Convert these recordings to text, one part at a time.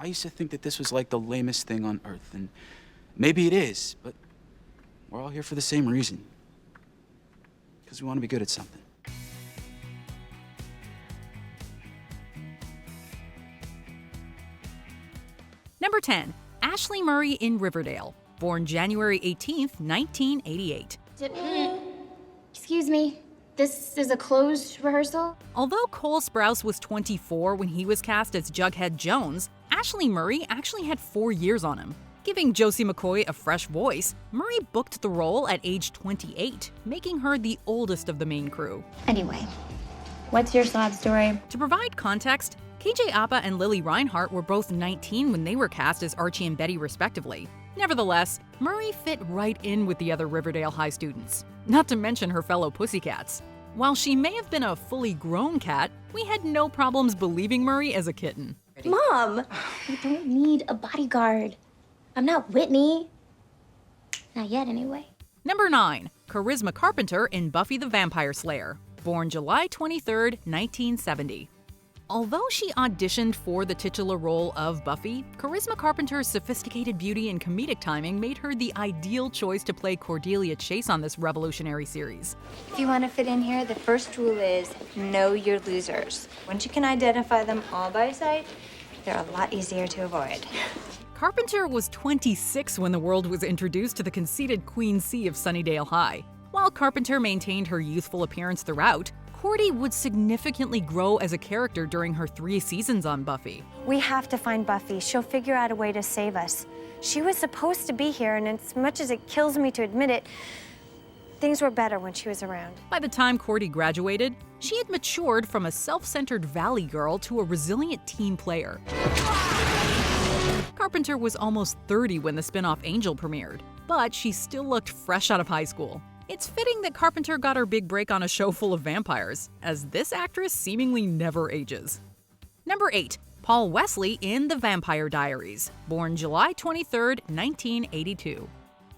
I used to think that this was like the lamest thing on earth, and maybe it is, but we're all here for the same reason. Because we want to be good at something. Number 10. Ashley Murray in Riverdale, born January 18th, 1988. Excuse me, this is a closed rehearsal? Although Cole Sprouse was 24 when he was cast as Jughead Jones, Ashley Murray actually had 4 years on him. Giving Josie McCoy a fresh voice, Murray booked the role at age 28, making her the oldest of the main crew. Anyway, what's your sob story? To provide context, KJ Apa and Lily Reinhart were both 19 when they were cast as Archie and Betty respectively. Nevertheless, Murray fit right in with the other Riverdale High students, not to mention her fellow pussycats. While she may have been a fully grown cat, we had no problems believing Murray as a kitten. Mom, I don't need a bodyguard. I'm not Whitney. Not yet, anyway. Number 9. Charisma Carpenter in Buffy the Vampire Slayer, born July 23, 1970. Although she auditioned for the titular role of Buffy, Charisma Carpenter's sophisticated beauty and comedic timing made her the ideal choice to play Cordelia Chase on this revolutionary series. If you want to fit in here, the first rule is know your losers. Once you can identify them all by sight, they're a lot easier to avoid. Carpenter was 26 when the world was introduced to the conceited Queen C of Sunnydale High. While Carpenter maintained her youthful appearance throughout, Cordy would significantly grow as a character during her 3 seasons on Buffy. We have to find Buffy. She'll figure out a way to save us. She was supposed to be here, and as much as it kills me to admit it, things were better when she was around. By the time Cordy graduated, she had matured from a self-centered valley girl to a resilient team player. Carpenter was almost 30 when the spin-off Angel premiered, but she still looked fresh out of high school. It's fitting that Carpenter got her big break on a show full of vampires, as this actress seemingly never ages. Number 8. Paul Wesley in The Vampire Diaries, born July 23, 1982.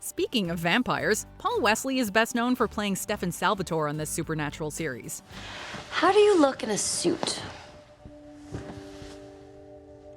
Speaking of vampires, Paul Wesley is best known for playing Stefan Salvatore on this supernatural series. How do you look in a suit?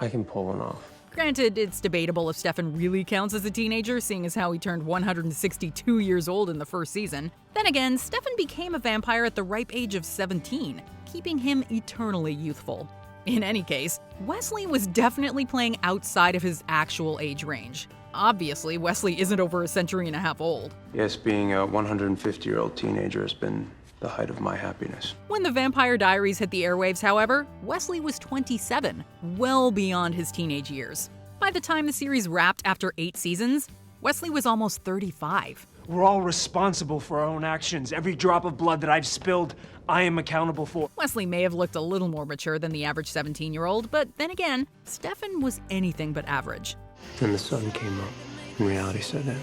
I can pull one off. Granted, it's debatable if Stefan really counts as a teenager, seeing as how he turned 162 years old in the first season. Then again, Stefan became a vampire at the ripe age of 17, keeping him eternally youthful. In any case, Wesley was definitely playing outside of his actual age range. Obviously, Wesley isn't over a century and a half old. Yes, being a 150-year-old teenager has been the height of my happiness. When The Vampire Diaries hit the airwaves, however, Wesley was 27, well beyond his teenage years. By the time the series wrapped after 8 seasons, Wesley was almost 35. We're all responsible for our own actions. Every drop of blood that I've spilled, I am accountable for. Wesley may have looked a little more mature than the average 17-year-old, but then again, Stefan was anything but average. And the sun came up, and reality set in.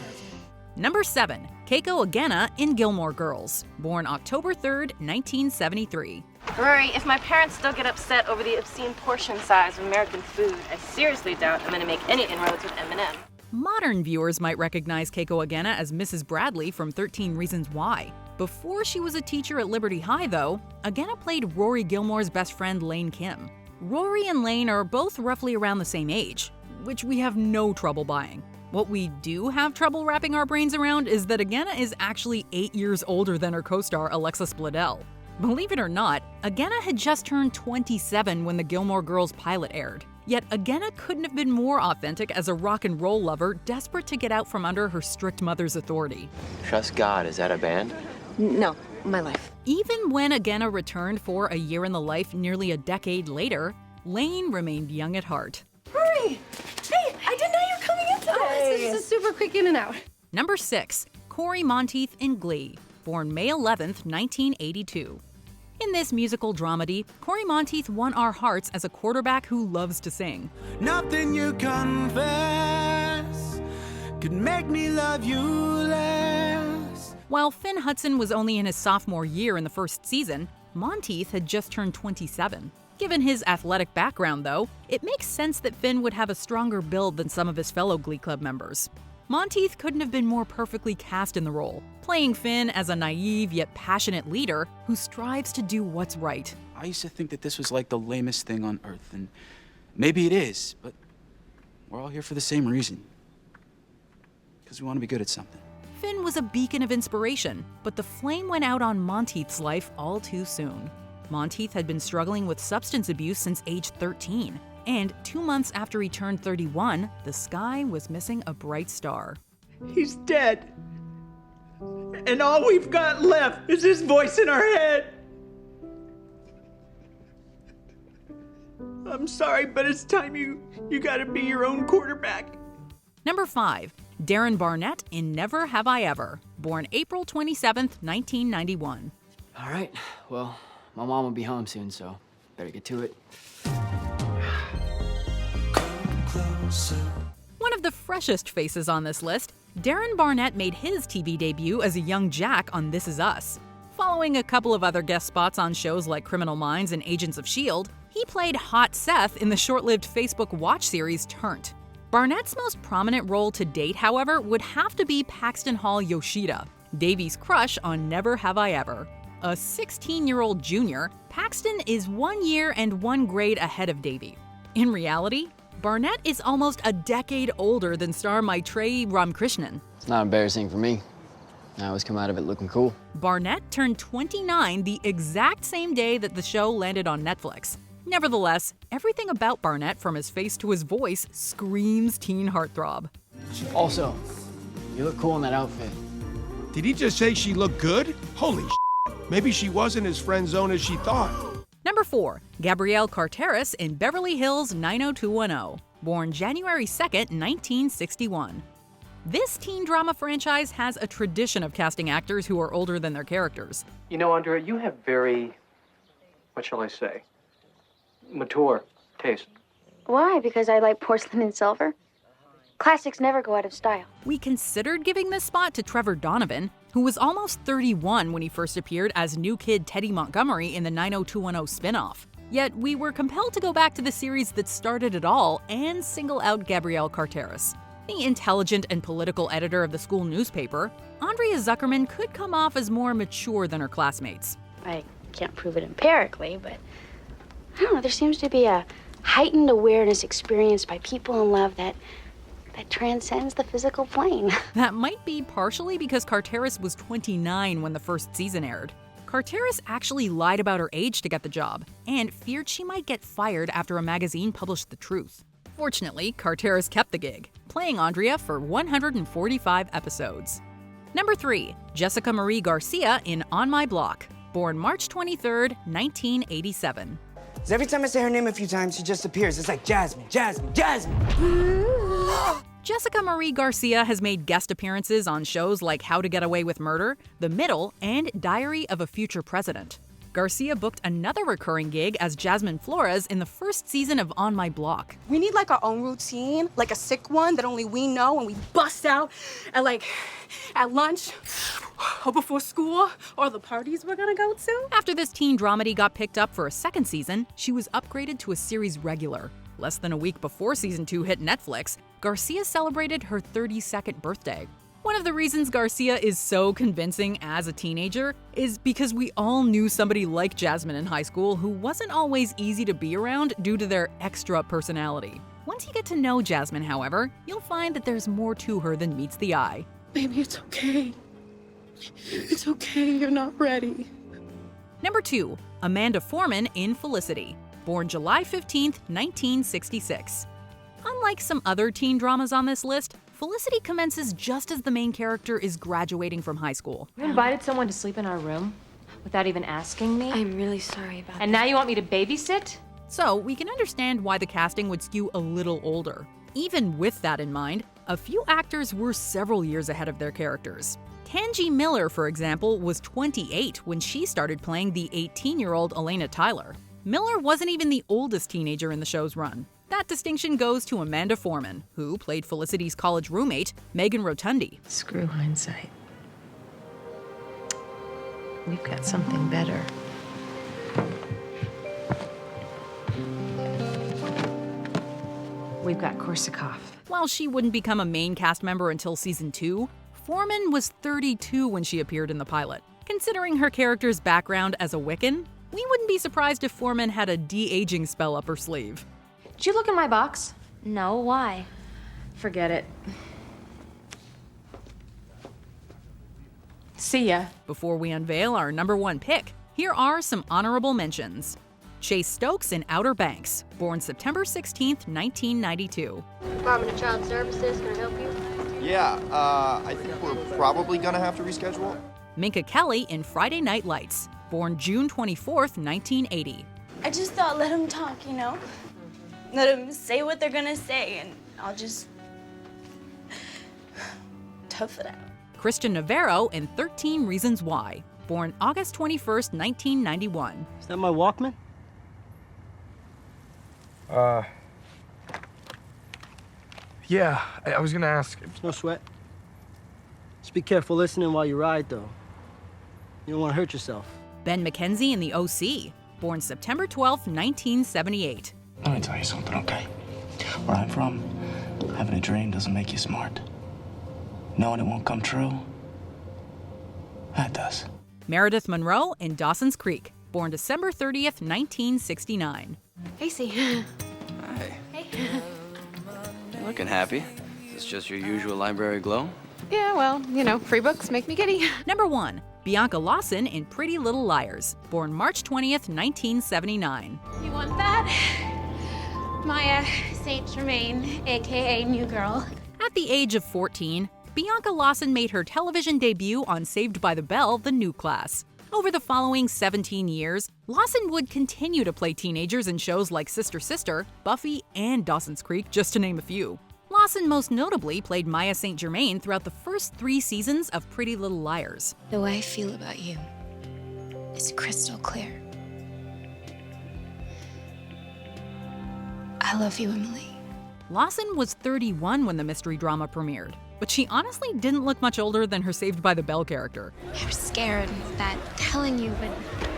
Number 7. Keiko Aenna in Gilmore Girls, born October 3, 1973. Rory, if my parents still get upset over the obscene portion size of American food, I seriously doubt I'm going to make any inroads with M&M. Modern viewers might recognize Keiko Aenna as Mrs. Bradley from 13 Reasons Why. Before she was a teacher at Liberty High, though, Aenna played Rory Gilmore's best friend Lane Kim. Rory and Lane are both roughly around the same age, which we have no trouble buying. What we do have trouble wrapping our brains around is that Aenna is actually 8 years older than her co-star Alexis Bledel. Believe it or not, Aenna had just turned 27 when the Gilmore Girls pilot aired. Yet Aenna couldn't have been more authentic as a rock and roll lover desperate to get out from under her strict mother's authority. Trust God, is that a band? No, my life. Even when Aenna returned for A Year in the Life nearly a decade later, Lane remained young at heart. Hurry! Hey, I didn't know you were coming in today! Oh, this is a super quick in and out. Number 6. Cory Monteth in Glee, born May 11th, 1982. In this musical dramedy, Cory Monteth won our hearts as a quarterback who loves to sing. Nothing you confess could make me love you less. While Finn Hudson was only in his sophomore year in the first season, Monteth had just turned 27. Given his athletic background, though, it makes sense that Finn would have a stronger build than some of his fellow Glee Club members. Monteth couldn't have been more perfectly cast in the role, playing Finn as a naive yet passionate leader who strives to do what's right. I used to think that this was like the lamest thing on earth, and maybe it is, but we're all here for the same reason. Because we want to be good at something. Finn was a beacon of inspiration, but the flame went out on Monteth's life all too soon. Monteth had been struggling with substance abuse since age 13, and 2 months after he turned 31, the sky was missing a bright star. He's dead. And all we've got left is his voice in our head. I'm sorry, but it's time you gotta be your own quarterback. Number 5. Darren Barnett in Never Have I Ever, born April 27th, 1991. All right, well, my mom will be home soon, so better get to it. One of the freshest faces on this list, Darren Barnett made his TV debut as a young Jack on This Is Us. Following a couple of other guest spots on shows like Criminal Minds and Agents of S.H.I.E.L.D., he played Hot Seth in the short-lived Facebook watch series Turnt. Barnett's most prominent role to date, however, would have to be Paxton Hall Yoshida, Davy's crush on Never Have I Ever. A 16-year-old junior, Paxton is 1 year and 1 grade ahead of Davy. In reality, Barnett is almost a decade older than star Maitreyi Ramkrishnan. It's not embarrassing for me. I always come out of it looking cool. Barnett turned 29 the exact same day that the show landed on Netflix. Nevertheless, everything about Barnett, from his face to his voice, screams teen heartthrob. Also, you look cool in that outfit. Did he just say she looked good? Holy shit. Maybe she wasn't as friend zone as she thought. Number 4. Gabrielle Carteras in Beverly Hills 90210, born January 2nd, 1961. This teen drama franchise has a tradition of casting actors who are older than their characters. You know, Andrea, you have very, what shall I say, mature taste. Why? Because I like porcelain and silver? Classics never go out of style. We considered giving this spot to Trevor Donovan, who was almost 31 when he first appeared as new kid Teddy Montgomery in the 90210 spin-off. Yet we were compelled to go back to the series that started it all and single out Gabrielle Carteras. The intelligent and political editor of the school newspaper, Andrea Zuckerman could come off as more mature than her classmates. I can't prove it empirically, but I don't know, there seems to be a heightened awareness experienced by people in love that transcends the physical plane. That might be partially because Carteras was 29 when the first season aired. Carteras actually lied about her age to get the job and feared she might get fired after a magazine published the truth. Fortunately, Carteras kept the gig, playing Andrea for 145 episodes. Number 3. Jessica Marie Garcia in On My Block, born March 23rd, 1987. Every time I say her name a few times, she just appears. It's like Jasmine, Jasmine, Jasmine. Jessica Marie Garcia has made guest appearances on shows like How to Get Away with Murder, The Middle, and Diary of a Future President. Garcia booked another recurring gig as Jasmine Flores in the first season of On My Block. We need like our own routine, like a sick one that only we know, and we bust out at lunch or before school or the parties we're gonna go to. After this teen dramedy got picked up for a second season, she was upgraded to a series regular. Less than a week before season 2 hit Netflix, Garcia celebrated her 32nd birthday. One of the reasons Garcia is so convincing as a teenager is because we all knew somebody like Jasmine in high school who wasn't always easy to be around due to their extra personality. Once you get to know Jasmine, however, you'll find that there's more to her than meets the eye. Baby, it's okay. It's okay, you're not ready. Number 2. Amanda Foreman in Felicity, born July 15th, 1966. Unlike some other teen dramas on this list, Felicity commences just as the main character is graduating from high school. You invited someone to sleep in our room without even asking me? I'm really sorry about that. And now you want me to babysit? So we can understand why the casting would skew a little older. Even with that in mind, a few actors were several years ahead of their characters. Tangi Miller, for example, was 28 when she started playing the 18-year-old Elena Tyler. Miller wasn't even the oldest teenager in the show's run. That distinction goes to Amanda Foreman, who played Felicity's college roommate, Megan Rotundi. Screw hindsight. We've got something better. We've got Korsakov. While she wouldn't become a main cast member until season 2, Foreman was 32 when she appeared in the pilot. Considering her character's background as a Wiccan, we wouldn't be surprised if Foreman had a de-aging spell up her sleeve. Did you look in my box? No, why? Forget it. See ya. Before we unveil our #1 pick, here are some honorable mentions. Chase Stokes in Outer Banks, born September 16th, 1992. Department of Child Services, can I help you? Yeah, I think we're probably gonna have to reschedule. Minka Kelly in Friday Night Lights, born June 24th, 1980. I just thought, let them talk, you know? Let them say what they're gonna say, and I'll just tough it out. Christian Navarro in 13 Reasons Why, born August 21st, 1991. Is that my Walkman? Yeah, I was gonna ask. No sweat. Just be careful listening while you ride, though. You don't want to hurt yourself. Ben McKenzie in The OC, born September 12th, 1978. Let me tell you something, okay? Where I'm from, having a dream doesn't make you smart. Knowing it won't come true, that does. Meredith Monroe in Dawson's Creek, born December 30th, 1969. Casey. Hi. Hey. You're looking happy. Is this just your usual library glow? Yeah, well, you know, free books make me giddy. #1, Bianca Lawson in Pretty Little Liars, born March 20th, 1979. You want that? Maya St. Germain, AKA New Girl. At the age of 14, Bianca Lawson made her television debut on Saved by the Bell, The New Class. Over the following 17 years, Lawson would continue to play teenagers in shows like Sister Sister, Buffy, and Dawson's Creek, just to name a few. Lawson most notably played Maya St. Germain throughout the first 3 seasons of Pretty Little Liars. The way I feel about you is crystal clear. I love you, Emily. Lawson was 31 when the mystery drama premiered, but she honestly didn't look much older than her Saved by the Bell character. I was scared that telling you would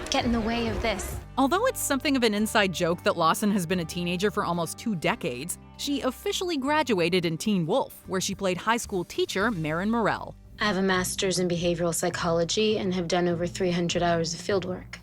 get in the way of this. Although it's something of an inside joke that Lawson has been a teenager for almost 2 decades, she officially graduated in Teen Wolf, where she played high school teacher Marin Morell. I have a master's in behavioral psychology and have done over 300 hours of field work.